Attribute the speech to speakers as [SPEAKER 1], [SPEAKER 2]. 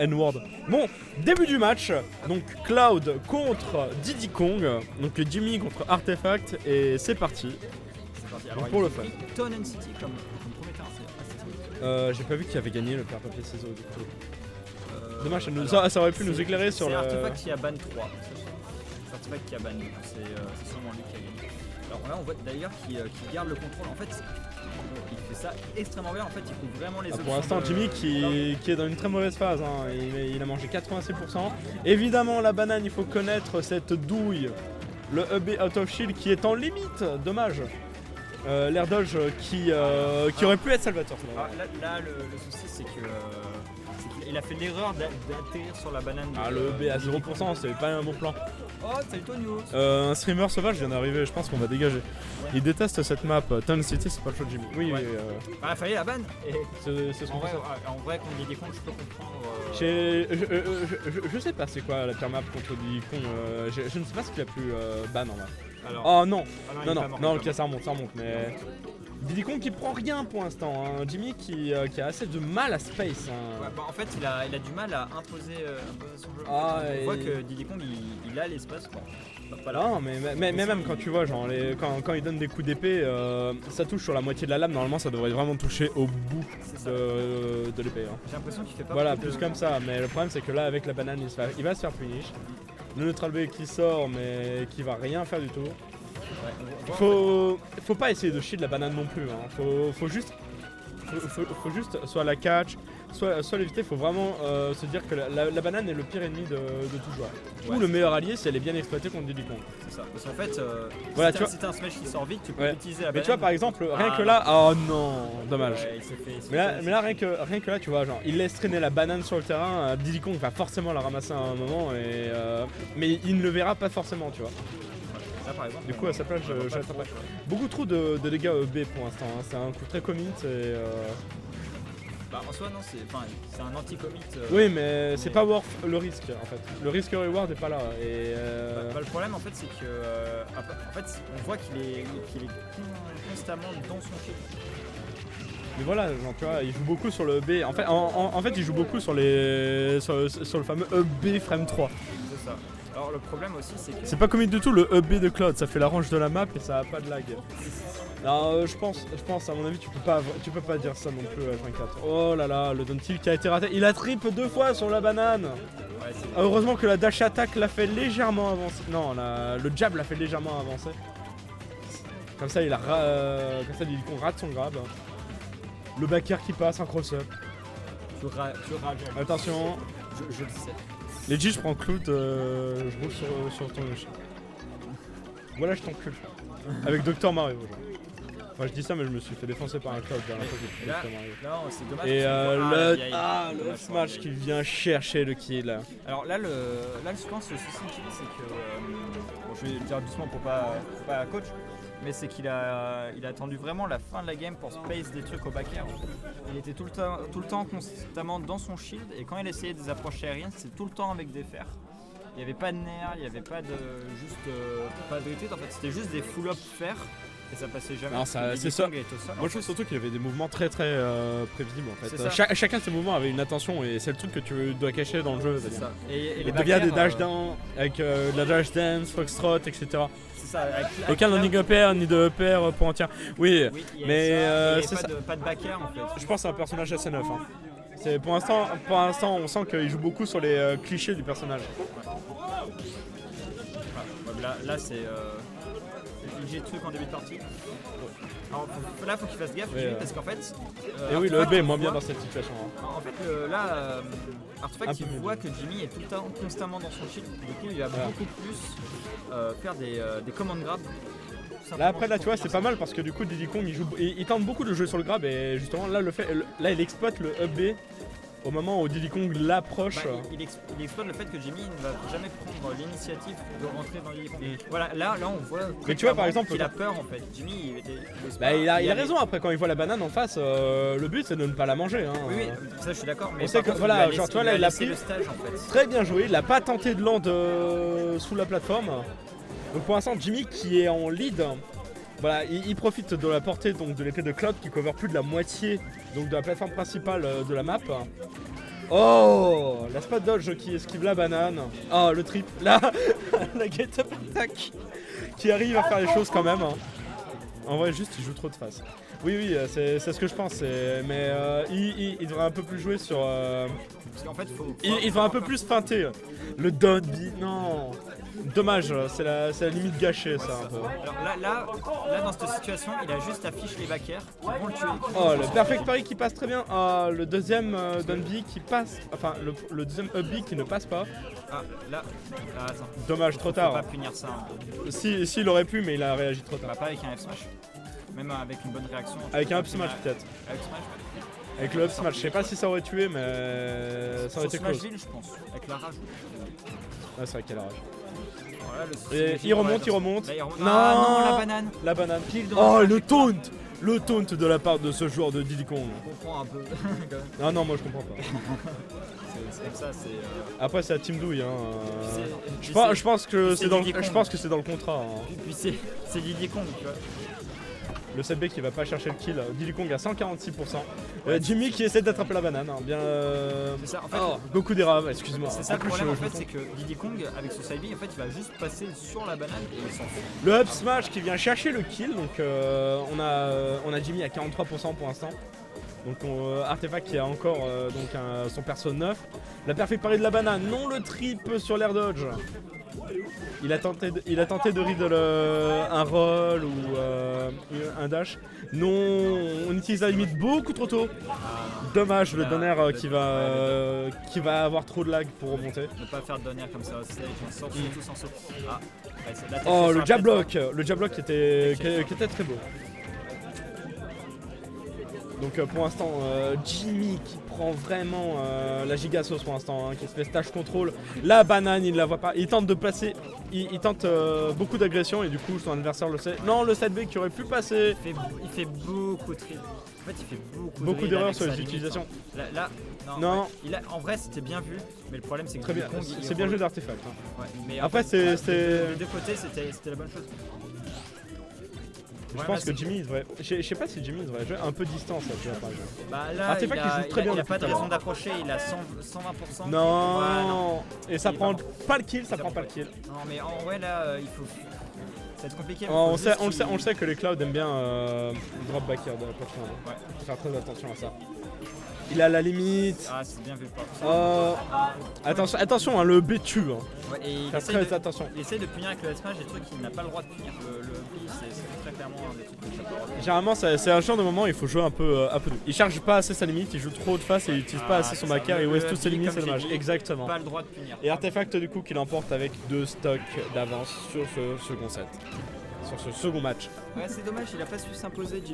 [SPEAKER 1] N-word. Bon, début du match, donc Cloud contre Diddy Kong, donc Jimmy contre Artefact, et c'est parti.
[SPEAKER 2] C'est parti.
[SPEAKER 1] Donc pour le fun.
[SPEAKER 2] Town City comme premier terrain, c'est assez
[SPEAKER 1] J'ai pas vu qui avait gagné le pierre papier ciseaux du coup. Dommage,
[SPEAKER 2] alors,
[SPEAKER 1] ça aurait pu nous éclairer sur le...
[SPEAKER 2] C'est Artefact qui a ban 3. C'est Artefact qui a ban, c'est sûrement lui qui a gagné. Alors là on voit d'ailleurs qu'il garde le contrôle. En fait, il fait ça extrêmement bien. En fait, il coupe vraiment les options.
[SPEAKER 1] Pour l'instant, Jimmy qui est dans une très mauvaise phase. Hein. Il a mangé 86%. Évidemment, la banane, il faut connaître cette douille. Le UB out of shield qui est en limite. Dommage. L'air dodge qui aurait pu être salvateur.
[SPEAKER 2] Là, le souci, c'est qu'il a fait l'erreur d'atterrir sur la banane.
[SPEAKER 1] Le UB à 0%, c'est pas un bon plan.
[SPEAKER 2] Oh, salut Tonio.
[SPEAKER 1] Un streamer sauvage vient d'arriver, je pense qu'on va dégager.
[SPEAKER 2] Ouais.
[SPEAKER 1] Il déteste cette map. Town City, c'est pas le choix de Jimmy. Oui,
[SPEAKER 2] Ouais. Fallait la ban.
[SPEAKER 1] c'est ce qu'on fait.
[SPEAKER 2] En vrai, contre Diddy Kong, je peux comprendre.
[SPEAKER 1] Je sais pas c'est quoi la pire map contre Diddy Kong. Je ne sais pas ce qu'il a pu ban en map.
[SPEAKER 2] Alors,
[SPEAKER 1] Oh non,
[SPEAKER 2] il est pas mort,
[SPEAKER 1] ok, ça remonte, mais Diddy Kong qui prend rien pour l'instant. Hein. Jimmy qui a assez de mal à space. Hein.
[SPEAKER 2] Ouais, en fait, il a du mal à imposer son jeu. On voit que Diddy Kong, il a l'espace. Bon, pas là.
[SPEAKER 1] Non, mais même quand tu vois, genre, quand il donne des coups d'épée, ça touche sur la moitié de la lame. Normalement, ça devrait vraiment toucher au bout de l'épée. Hein.
[SPEAKER 2] J'ai l'impression qu'il fait pas.
[SPEAKER 1] Voilà, plus comme ça. Mais le problème, c'est que là, avec la banane, il va se faire punish. Le neutral B qui sort, mais qui va rien faire du tout.
[SPEAKER 2] Ouais,
[SPEAKER 1] Faut pas essayer de shield la banane non plus. Hein. Faut juste soit la catch, soit l'éviter. Faut vraiment se dire que la banane est le pire ennemi de tout joueur.
[SPEAKER 2] Ouais,
[SPEAKER 1] ou le meilleur allié si elle est bien exploitée contre Diddy Kong.
[SPEAKER 2] C'est ça. Parce qu'en fait,
[SPEAKER 1] voilà,
[SPEAKER 2] si t'as un smash qui sort vite, tu peux utiliser la banane.
[SPEAKER 1] Mais tu vois, par exemple, rien que là, oh non, dommage.
[SPEAKER 2] Ouais, il s'est fait,
[SPEAKER 1] mais là, rien que là, tu vois, genre, il laisse traîner la banane sur le terrain. Diddy Kong va forcément la ramasser à un moment, mais il ne le verra pas forcément, tu vois.
[SPEAKER 2] Là, par exemple,
[SPEAKER 1] du coup, à sa place, j'attends pas. Beaucoup trop de dégâts B pour l'instant. Hein. C'est un coup très commit.
[SPEAKER 2] En soi, non, c'est un anti-commit.
[SPEAKER 1] Oui, mais c'est pas worth le risque en fait. Le risque reward est pas là.
[SPEAKER 2] Le problème en fait, c'est que on voit qu'il est constamment dans son shield.
[SPEAKER 1] Mais voilà, genre, tu vois, il joue beaucoup sur le B. En fait, il joue beaucoup sur le fameux EB frame 3.
[SPEAKER 2] C'est ça. Alors le problème aussi, c'est que
[SPEAKER 1] c'est pas commit du tout le EB de Cloud. Ça fait la range de la map et ça a pas de lag. Alors, je pense, à mon avis, tu peux pas dire ça non plus à 24. Oh là là, le down tilt qui a été raté. Il a trip 2 fois sur la banane.
[SPEAKER 2] Ouais,
[SPEAKER 1] heureusement que la dash attack l'a fait légèrement avancer. Non, le jab l'a fait légèrement avancer. Comme ça, Diddy Kong rate son grab. Le backer qui passe, un cross-up. Attention.
[SPEAKER 2] Je le sais.
[SPEAKER 1] Legit, je prends Cloud, je roule sur ton échec. Voilà, je t'encule. Avec Dr Mario. Genre. Enfin, je dis ça, mais je me suis fait défoncer par un Cloud dernière fois que j'ai fait Dr Mario.
[SPEAKER 2] Là, c'est dommage.
[SPEAKER 1] Et le smash qui vient chercher le kill.
[SPEAKER 2] Alors là, je pense que le souci de Chili, c'est que. Je vais le dire doucement pour pas coach, mais c'est qu'il a attendu vraiment la fin de la game pour space des trucs au back air. Il était tout le temps constamment dans son shield, et quand il essayait des approches aériennes, c'était tout le temps avec des fers. Il n'y avait pas de nerfs, il n'y avait pas de retreat, en fait c'était juste des full-up fers. Et ça passait jamais.
[SPEAKER 1] Non, c'est ça. Moi je trouve surtout qu'il avait des mouvements très prévisibles en fait. Chacun de ses mouvements avait une attention et c'est le truc que tu dois cacher dans le jeu.
[SPEAKER 2] C'est ça.
[SPEAKER 1] Et devient des dash down avec de la dash dance, foxtrot, etc.
[SPEAKER 2] C'est ça.
[SPEAKER 1] Aucun landing upper ni de upper pour entière. Oui, mais
[SPEAKER 2] c'est ça. Pas de back air en fait.
[SPEAKER 1] Je pense à un personnage assez neuf. Hein. C'est pour l'instant on sent qu'il joue beaucoup sur les clichés du personnage.
[SPEAKER 2] Là c'est j'ai de trucs en début de partie. Alors là faut qu'il fasse gaffe parce qu'en fait.
[SPEAKER 1] Et oui, le EB est moins bien dans cette situation. Hein.
[SPEAKER 2] En fait Artefact il voit que Jimmy est tout le temps constamment dans son shield. Du coup il va beaucoup plus faire des command grab.
[SPEAKER 1] Là après tu vois c'est pas mal parce que du coup Diddy Kong il tente beaucoup de jouer sur le grab et justement là il exploite le EB. Au moment où Diddy Kong l'approche.
[SPEAKER 2] Il exploite le fait que Jimmy ne va jamais prendre l'initiative de rentrer dans Diddy Kong. Voilà, là on voit.
[SPEAKER 1] Mais tu vois par exemple.
[SPEAKER 2] Il a peur en fait. Jimmy
[SPEAKER 1] il a raison après quand il voit la banane en face. Le but c'est de ne pas la manger. Hein.
[SPEAKER 2] Oui, ça je suis d'accord. Mais
[SPEAKER 1] on sait que voilà, genre toi là il a pris
[SPEAKER 2] le stage en fait.
[SPEAKER 1] Très bien joué, il n'a pas tenté de land sous la plateforme. Donc pour l'instant Jimmy qui est en lead. Voilà, il profite de la portée donc, de l'épée de Cloud qui cover plus de la moitié donc, de la plateforme principale de la map. Oh, la spot dodge qui esquive la banane. Oh, le trip. Là, la get up attack qui arrive à faire les choses quand même. Hein. En vrai, juste, il joue trop de face. Oui, oui, c'est ce que je pense. Mais il devrait un peu plus jouer sur...
[SPEAKER 2] Parce qu'en fait,
[SPEAKER 1] il devrait un peu plus feinter. Le down B, non. Dommage, c'est la limite gâchée, ça, un peu.
[SPEAKER 2] Alors là, dans cette situation, il a juste affiché les backers qui vont le tuer.
[SPEAKER 1] Oh, le perfect parry qui passe très bien. Oh, le deuxième down B qui passe. Enfin, le deuxième up B qui ne passe pas.
[SPEAKER 2] Ah, là, attends.
[SPEAKER 1] Dommage, trop
[SPEAKER 2] Faut
[SPEAKER 1] tard.
[SPEAKER 2] pas punir ça. Hein.
[SPEAKER 1] Si, il aurait pu, mais il a réagi trop tard.
[SPEAKER 2] Bah, pas avec un F smash. Même avec une bonne réaction.
[SPEAKER 1] Avec un up smash, peut-être.
[SPEAKER 2] Avec smash.
[SPEAKER 1] Avec le up smash, je sais pas si ça aurait tué, mais ça aurait été
[SPEAKER 2] smash
[SPEAKER 1] close.
[SPEAKER 2] Ville, je pense. Avec la rage.
[SPEAKER 1] Ouais, c'est vrai qu'il a la rage.
[SPEAKER 2] Voilà,
[SPEAKER 1] Et il remonte.
[SPEAKER 2] Là,
[SPEAKER 1] Non,
[SPEAKER 2] ah non, la banane.
[SPEAKER 1] La banane.
[SPEAKER 2] Pile dans
[SPEAKER 1] Oh,
[SPEAKER 2] le
[SPEAKER 1] le taunt. Le taunt de la part de ce joueur de Diddy Kong.
[SPEAKER 2] On comprend un peu. Quand même.
[SPEAKER 1] Non, non, moi je comprends pas.
[SPEAKER 2] C'est comme ça, c'est.
[SPEAKER 1] Après, c'est la team douille. Hein.
[SPEAKER 2] Puis
[SPEAKER 1] Je pense que c'est dans
[SPEAKER 2] Diddy Kong.
[SPEAKER 1] le contrat. Hein.
[SPEAKER 2] Puis c'est Diddy Kong, tu vois.
[SPEAKER 1] Le 7B qui va pas chercher le kill. Diddy Kong à 146%. Jimmy qui essaie d'attraper la banane. Hein. Bien.
[SPEAKER 2] C'est ça, en fait.
[SPEAKER 1] Oh, Goku d'Era, excuse-moi.
[SPEAKER 2] C'est ça
[SPEAKER 1] En
[SPEAKER 2] le
[SPEAKER 1] plus,
[SPEAKER 2] problème, en
[SPEAKER 1] je
[SPEAKER 2] fait,
[SPEAKER 1] me
[SPEAKER 2] c'est que Diddy Kong, avec son side B, en fait, il va juste passer sur la banane et il s'en fout.
[SPEAKER 1] Le up smash qui vient chercher le kill, donc on a Jimmy à 43% pour l'instant. Donc Artefact qui a encore son perso 9. La perfect parry de la banane, non le trip sur l'air dodge. Il a tenté de riddle un roll ou un dash. Non, on utilise la limite beaucoup trop tôt. Dommage le donner qui va avoir trop de lag pour remonter.
[SPEAKER 2] Ne pas faire de donner comme ça au stage, surtout sans saut. Ah, ouais, c'est d'attaquer
[SPEAKER 1] Oh
[SPEAKER 2] sur
[SPEAKER 1] le
[SPEAKER 2] la
[SPEAKER 1] jab
[SPEAKER 2] plateforme.
[SPEAKER 1] block, le jab block qui était très beau. Donc pour l'instant Jimmy qui prend vraiment la giga sauce pour l'instant, hein, qui se fait stage control. La banane il la voit pas, il tente de placer, il tente beaucoup d'agression et du coup son adversaire le sait. Non le 7B qui aurait pu passer.
[SPEAKER 2] Il fait beaucoup de trip. En fait il fait beaucoup
[SPEAKER 1] d'erreurs
[SPEAKER 2] avec
[SPEAKER 1] sur
[SPEAKER 2] sa
[SPEAKER 1] les
[SPEAKER 2] limite.
[SPEAKER 1] utilisations.
[SPEAKER 2] Là
[SPEAKER 1] Non.
[SPEAKER 2] Ouais, en vrai c'était bien vu, mais le problème c'est que
[SPEAKER 1] Très bien,
[SPEAKER 2] Diddy Kong,
[SPEAKER 1] c'est bien joué d'artefact. Hein.
[SPEAKER 2] Ouais, mais
[SPEAKER 1] Après,
[SPEAKER 2] en fait,
[SPEAKER 1] c'est-
[SPEAKER 2] des deux côtés c'était la bonne chose.
[SPEAKER 1] Je
[SPEAKER 2] Ouais,
[SPEAKER 1] pense
[SPEAKER 2] là,
[SPEAKER 1] que Jimmy devrait, je sais pas si Jimmy devrait jouer un peu distance là, tu vois, par exemple.
[SPEAKER 2] Bah là,
[SPEAKER 1] Artefact, il joue très bien
[SPEAKER 2] il a
[SPEAKER 1] depuis
[SPEAKER 2] pas de
[SPEAKER 1] tout à l'heure.
[SPEAKER 2] raison d'approcher, il a 120%.
[SPEAKER 1] Non,
[SPEAKER 2] Ouais, non.
[SPEAKER 1] et ça
[SPEAKER 2] Il
[SPEAKER 1] prend
[SPEAKER 2] va-
[SPEAKER 1] pas le kill, ça prend pas le kill.
[SPEAKER 2] Non mais en vrai là, il faut. Ça va être compliqué. mais
[SPEAKER 1] Oh,
[SPEAKER 2] faut juste
[SPEAKER 1] on le sait que les clouds aiment bien drop back here de la prochaine.
[SPEAKER 2] Ouais.
[SPEAKER 1] Faut faire très attention à ça. Il a la limite.
[SPEAKER 2] Ah c'est bien vu pas.
[SPEAKER 1] Oh. Attention, hein, le B tue. Hein.
[SPEAKER 2] Ouais, et il
[SPEAKER 1] Faire
[SPEAKER 2] essaie,
[SPEAKER 1] très
[SPEAKER 2] de,
[SPEAKER 1] attention.
[SPEAKER 2] il essaie de punir avec le S-Smash des trucs qu'il n'a pas le droit de punir. Le B c'est très clairement un des trucs qu'il n'a pas le droit de punir.
[SPEAKER 1] Généralement, c'est un genre de moment où il faut jouer un peu doux. Il charge pas assez sa limite, il joue trop de face et il utilise pas assez son
[SPEAKER 2] c'est ça.
[SPEAKER 1] backer, il
[SPEAKER 2] Le
[SPEAKER 1] waste toutes ses
[SPEAKER 2] B,
[SPEAKER 1] limites,
[SPEAKER 2] comme
[SPEAKER 1] c'est
[SPEAKER 2] j'ai
[SPEAKER 1] dommage.
[SPEAKER 2] dit,
[SPEAKER 1] Exactement.
[SPEAKER 2] Pas le droit de punir.
[SPEAKER 1] Et Artefact du coup qui l'emporte avec 2 stocks d'avance sur ce second set. Sur ce second match.
[SPEAKER 2] Ouais c'est dommage, il a pas su s'imposer Jimmy.